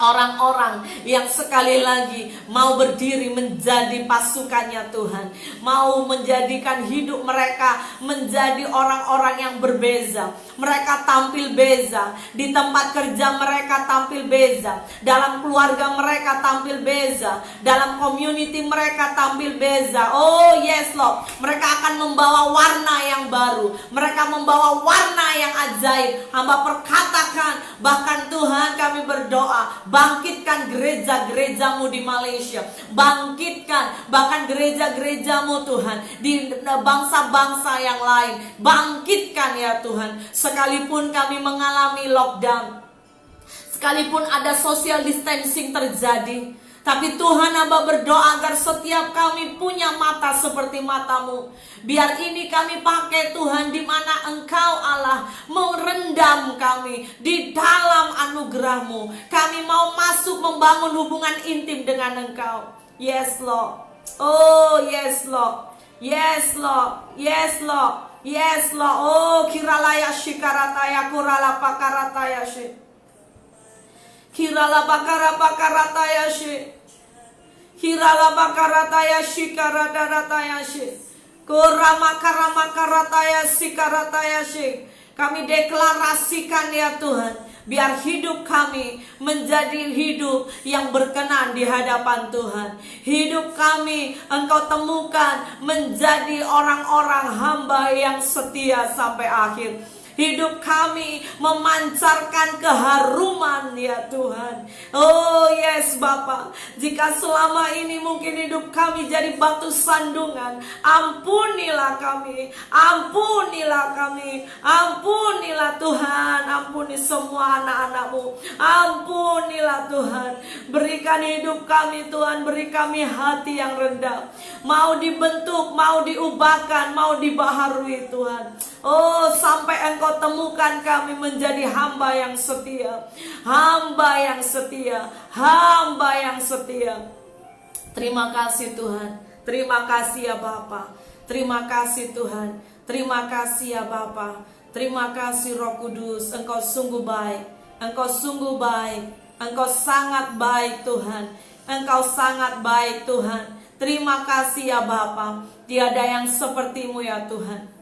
orang-orang yang sekali lagi mau berdiri menjadi pasukannya Tuhan, mau menjadikan hidup mereka menjadi orang-orang yang berbeza. Mereka tampil beza, di tempat kerja mereka tampil beza, dalam keluarga mereka tampil beza, dalam community mereka tampil beza. Oh yes Lord, mereka akan membawa warna yang baru, mereka membawa warna yang ajaib. Hamba perkatakan, bahkan Tuhan kami berdoa, bangkitkan gereja-gerejamu di Malaysia, bangkitkan bahkan gereja-gerejamu Tuhan di bangsa-bangsa yang lain, bangkitkan ya Tuhan. Sekalipun kami mengalami lockdown, sekalipun ada social distancing terjadi, tapi Tuhan hamba berdoa agar setiap kami punya mata seperti matamu. Biar ini kami pakai Tuhan, di mana Engkau Allah merendam kami di dalam anugerah-Mu. Kami mau masuk membangun hubungan intim dengan Engkau. Yes Lord. Oh yes Lord. Yes Lord. Yes Lord. Yes Lord. Oh kiralaya shikarataya kurala pakarataya shi. Kirala pakarataya shi. Kirala pakarataya shikarataya shi. Kurama karataya sikarataya shi. Kami deklarasikan ya Tuhan, biar hidup kami menjadi hidup yang berkenan di hadapan Tuhan. Hidup kami Engkau temukan menjadi orang-orang hamba yang setia sampai akhir. Hidup kami memancarkan keharuman ya Tuhan. Oh yes Bapa, jika selama ini mungkin hidup kami jadi batu sandungan, ampunilah kami, ampunilah kami, ampunilah Tuhan, ampuni semua anak-anak-Mu, ampunilah Tuhan. Berikan hidup kami Tuhan, beri kami hati yang rendah, mau dibentuk, mau diubahkan, mau dibaharui Tuhan. Oh sampai Engkau temukan kami menjadi hamba yang setia, hamba yang setia, hamba yang setia. Terima kasih Tuhan, terima kasih ya Bapa, terima kasih Tuhan, terima kasih ya Bapa, terima kasih Roh Kudus. Engkau sungguh baik, Engkau sungguh baik, Engkau sangat baik Tuhan, Engkau sangat baik Tuhan. Terima kasih ya Bapa, tiada yang seperti-Mu ya Tuhan.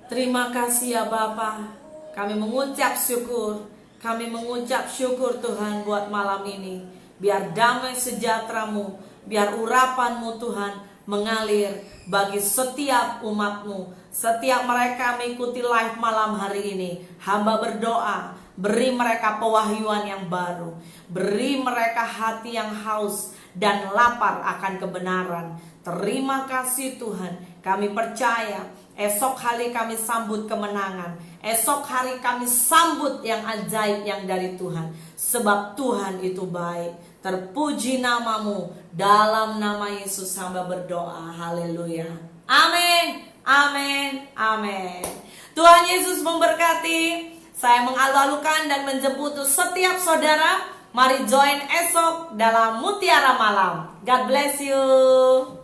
Terima kasih ya Bapa, kami mengucap syukur, kami mengucap syukur Tuhan buat malam ini. Biar damai sejahtera-Mu, biar urapan-Mu Tuhan mengalir bagi setiap umat-Mu. Setiap mereka mengikuti live malam hari ini, hamba berdoa, beri mereka pewahyuan yang baru, beri mereka hati yang haus dan lapar akan kebenaran. Terima kasih Tuhan, kami percaya esok hari kami sambut kemenangan, esok hari kami sambut yang ajaib yang dari Tuhan. Sebab Tuhan itu baik. Terpuji nama-Mu, dalam nama Yesus hamba berdoa. Haleluya. Amin, amin, amin. Tuhan Yesus memberkati. Saya mengalu-alukan dan menjemput setiap saudara. Mari join esok dalam Mutiara Malam. God bless you.